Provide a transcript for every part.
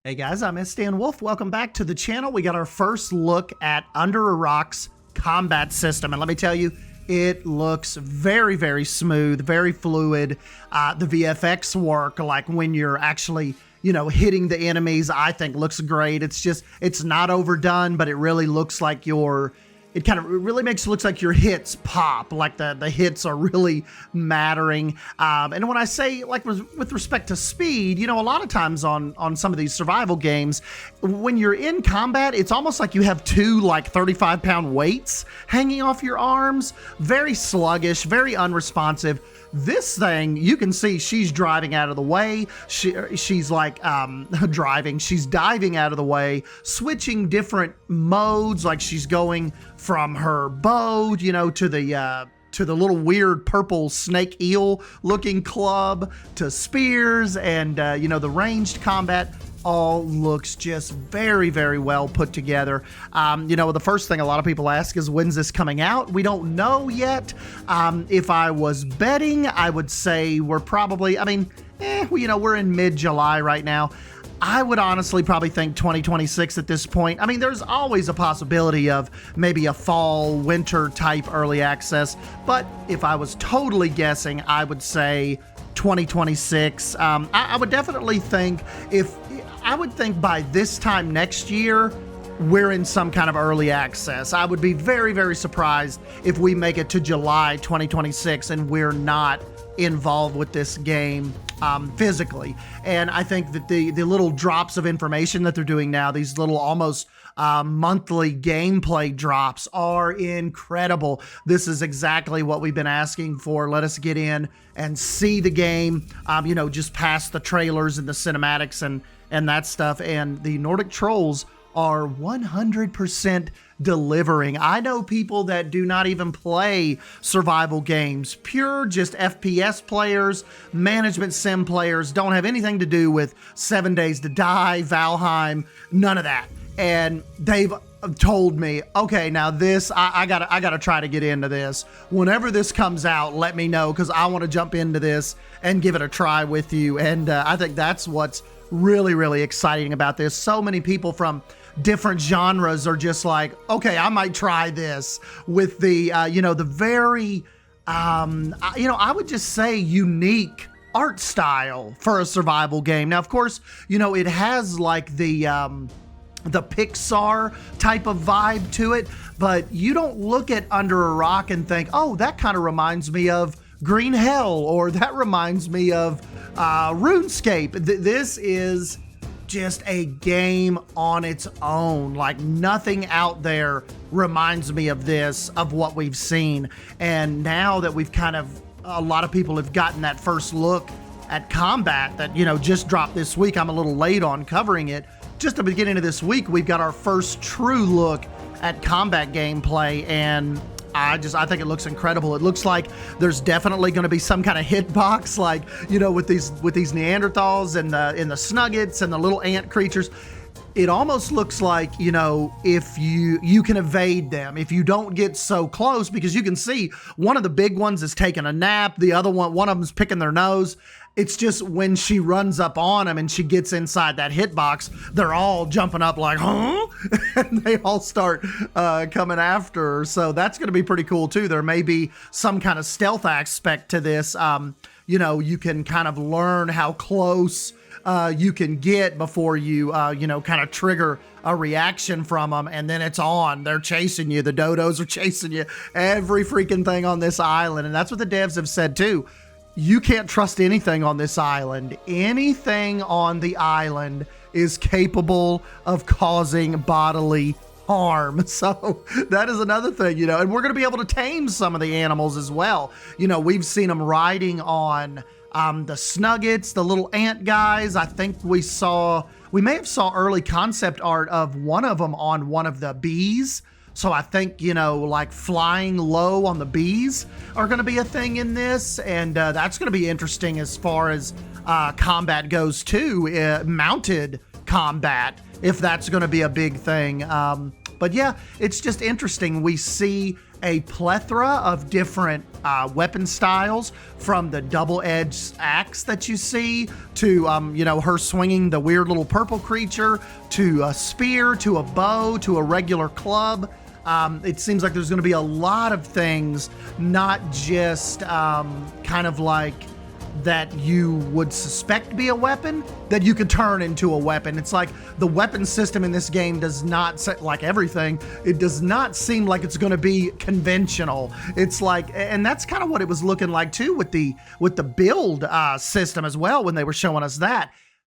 Hey guys, I'm Stan Wolf. Welcome back to the channel. We got our first look at Under a Rock's combat system. And let me tell you, it looks very, very smooth, very fluid. The VFX work, like when you're actually, hitting the enemies, I think looks great. It's not overdone, but it really looks like it really makes it look like your hits pop, like the hits are really mattering. And when I say, like, with respect to speed, a lot of times on some of these survival games, when you're in combat, it's almost like you have two, like, 35-pound weights hanging off your arms. Very sluggish, very unresponsive. This thing, you can see she's driving out of the way. She's like driving. She's diving out of the way, switching different modes. Like she's going from her bow, to the little weird purple snake eel looking club, to spears, and the ranged combat. All looks just very, very well put together. The first thing a lot of people ask is, when's this coming out? We don't know yet. If I was betting, I would say we're probably, we're in mid-July right now. I would honestly probably think 2026 at this point. There's always a possibility of maybe a fall, winter type early access. But if I was totally guessing, I would say 2026. I would definitely think I would think by this time next year, we're in some kind of early access. I would be very, very surprised if we make it to July 2026 and we're not involved with this game physically. And I think that the little drops of information that they're doing now, these little almost monthly gameplay drops, are incredible. This is exactly what we've been asking for. Let us get in and see the game, just past the trailers and the cinematics and that stuff. And the Nordic Trolls are 100% delivering. I know people that do not even play survival games, pure just FPS players, management sim players, don't have anything to do with 7 Days to Die, Valheim, none of that. And they've told me, okay, now this, I gotta try to get into this. Whenever this comes out, let me know, because I want to jump into this and give it a try with you. And I think that's what's really, really exciting about this. So many people from different genres are just like, okay, I might try this, with the, the very, I would just say unique art style for a survival game. Now, of course, it has like the Pixar type of vibe to it, but you don't look at Under a Rock and think, oh, that kind of reminds me of Green Hell, or that reminds me of RuneScape. This is just a game on its own. Like, nothing out there reminds me of this, of what we've seen. And now that we've a lot of people have gotten that first look at combat that, just dropped this week. I'm a little late on covering it. Just at the beginning of this week, we've got our first true look at combat gameplay, and I think it looks incredible. It looks like there's definitely going to be some kind of hitbox, like, with these Neanderthals and the snuggets and the little ant creatures. It almost looks like, if you can evade them, if you don't get so close, because you can see one of the big ones is taking a nap. The other one of them's picking their nose. It's just when she runs up on them and she gets inside that hitbox, they're all jumping up like, huh? And they all start coming after her. So that's going to be pretty cool too. There may be some kind of stealth aspect to this. You can kind of learn how close you can get before you, kind of trigger a reaction from them, and then it's on. They're chasing you. The dodos are chasing you. Every freaking thing on this island. And that's what the devs have said too. You can't trust anything on this island. Anything on the island is capable of causing bodily harm. So that is another thing, and we're going to be able to tame some of the animals as well. We've seen them riding on the snuggets, the little ant guys. I think we may have saw early concept art of one of them on one of the bees. So I think, like flying low on the bees are going to be a thing in this. And that's going to be interesting as far as combat goes too, mounted combat, if that's going to be a big thing. But yeah, it's just interesting. We see a plethora of different weapon styles, from the double-edged axe that you see to, her swinging the weird little purple creature, to a spear, to a bow, to a regular club. It seems like there's going to be a lot of things, not just kind of like that you would suspect be a weapon that you could turn into a weapon. It's like the weapon system in this game does not, like everything, it does not seem like it's going to be conventional. It's like, and that's kind of what it was looking like too with the build system as well when they were showing us that.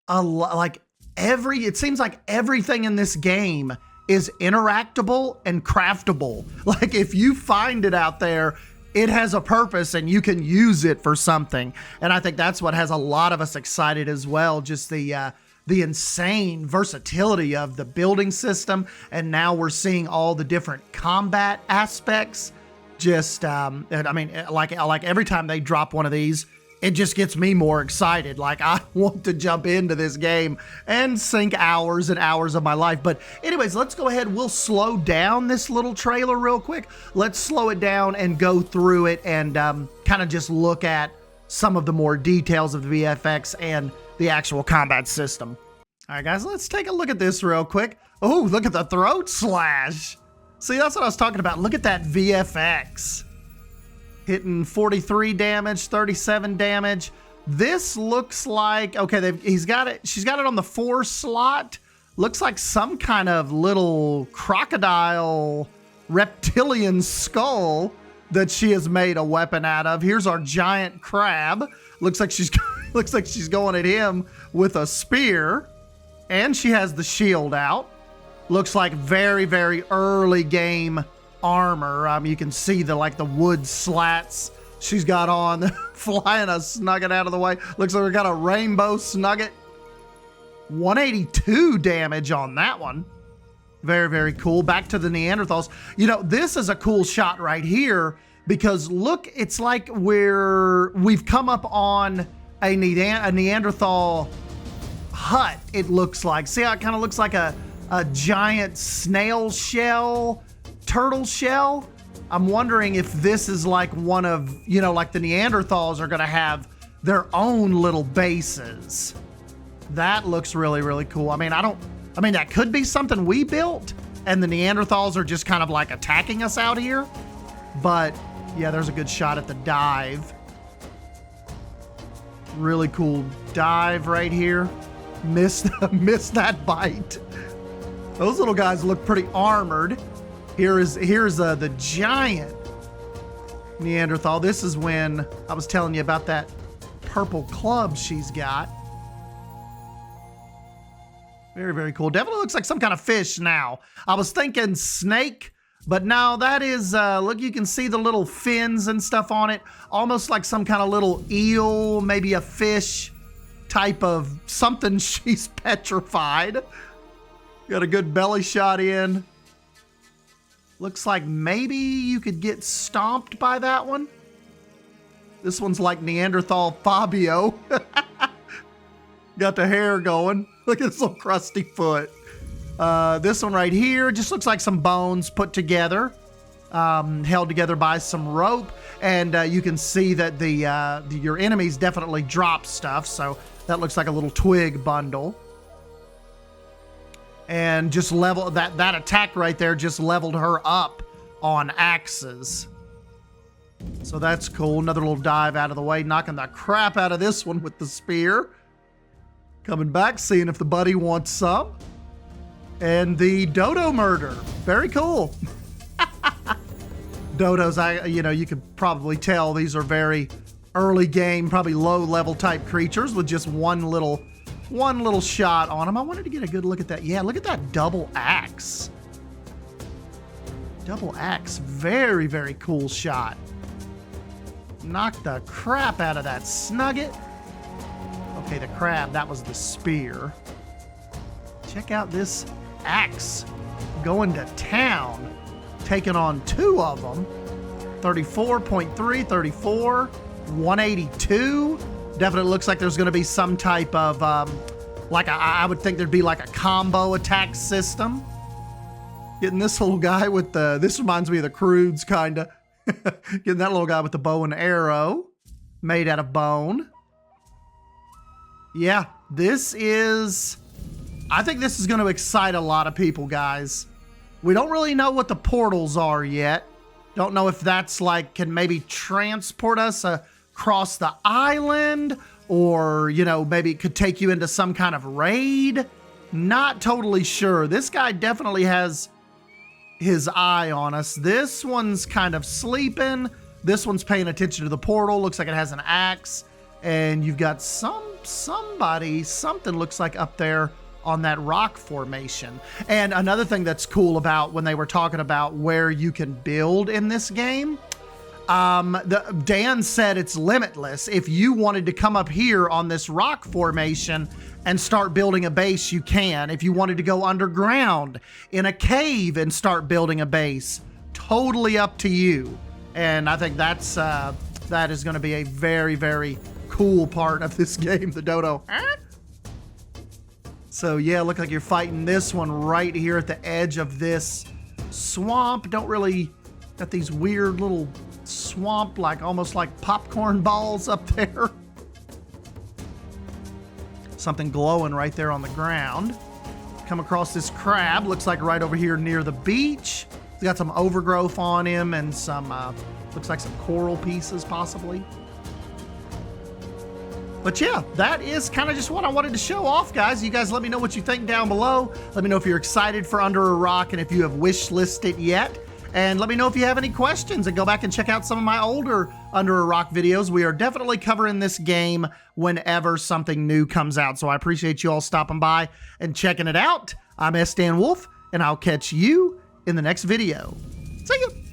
It seems like everything in this game is interactable and craftable. Like if you find it out there, it has a purpose and you can use it for something. And I think that's what has a lot of us excited as well. Just the insane versatility of the building system. And now we're seeing all the different combat aspects. Just, like every time they drop one of these, it just gets me more excited. Like I want to jump into this game and sink hours and hours of my life. But anyways, let's go ahead. We'll slow down this little trailer real quick. Let's slow it down and go through it and kind of just look at some of the more details of the VFX and the actual combat system. All right, guys, let's take a look at this real quick. Oh, look at the throat slash. See, that's what I was talking about. Look at that VFX. Hitting 43 damage, 37 damage. This looks like, okay, she's got it on the 4 slot. Looks like some kind of little crocodile reptilian skull that she has made a weapon out of. Here's our giant crab. Looks like she's going at him with a spear, and she has the shield out. Looks like very, very early game armor. You can see the wood slats she's got on. Flying a Snugget out of the way. Looks like we got a rainbow Snugget. 182 damage on that one. Very, very cool. Back to the Neanderthals. This is a cool shot right here because look, it's like we've come up on a Neanderthal hut, it looks like. See how it kind of looks like a giant snail shell, turtle shell? I'm wondering if this is like one of, like the Neanderthals are going to have their own little bases. That looks really, really cool. That could be something we built and the Neanderthals are just kind of like attacking us out here. But yeah, there's a good shot at the dive. Really cool dive right here. Missed that bite. Those little guys look pretty armored. Here's the giant Neanderthal. This is when I was telling you about that purple club she's got. Very, very cool. Definitely looks like some kind of fish now. I was thinking snake, but no, that is, look, you can see the little fins and stuff on it. Almost like some kind of little eel, maybe a fish type of something. She's petrified. Got a good belly shot in. Looks like maybe you could get stomped by that one. This one's like Neanderthal Fabio. Got the hair going. Look at this little crusty foot. This one right here just looks like some bones put together, held together by some rope. And you can see that your enemies definitely drop stuff. So that looks like a little twig bundle. And just level that attack right there just leveled her up on axes. So that's cool. Another little dive out of the way, knocking the crap out of this one with the spear. Coming back, seeing if the buddy wants some. And the dodo murder. Very cool. Dodos, you could probably tell these are very early game, probably low level type creatures with just one little shot on them. I wanted to get a good look at that. Yeah, look at that double axe. Double axe. Very, very cool shot. Knocked the crap out of that Snugget. Okay, the crab, that was the spear. Check out this axe going to town. Taking on 2 of them. 34.3, 34, 182. Definitely looks like there's going to be some type of, I would think there'd be like a combo attack system. Getting this little guy with the, this reminds me of the Crudes, kinda. Getting that little guy with the bow and arrow made out of bone. Yeah, this is, I think this is going to excite a lot of people, guys. We don't really know what the portals are yet. Don't know if that's like, can maybe transport us across the island, or, you know, maybe it could take you into some kind of raid. Not totally sure. This guy definitely has his eye on us. This one's kind of sleeping. This one's paying attention to the portal. Looks like it has an axe. And you've got something looks like up there on that rock formation. And another thing that's cool about when they were talking about where you can build in this game, Dan said it's limitless. If you wanted to come up here on this rock formation and start building a base, you can. If you wanted to go underground in a cave and start building a base, totally up to you. And I think that's that is going to be a very, very cool part of this game, the dodo. So yeah, look like you're fighting this one right here at the edge of this swamp. Don't really, got these weird little swamp, like almost like popcorn balls up there. Something glowing right there on the ground. Come across this crab, looks like right over here near the beach. He's got some overgrowth on him and some, looks like some coral pieces possibly. But yeah, that is kind of just what I wanted to show off, guys. You guys let me know what you think down below. Let me know if you're excited for Under a Rock and if you have wishlist it yet. And let me know if you have any questions, and go back and check out some of my older Under a Rock videos. We are definitely covering this game whenever something new comes out. So I appreciate you all stopping by and checking it out. I'm S. Dan Wolf, and I'll catch you in the next video. See ya.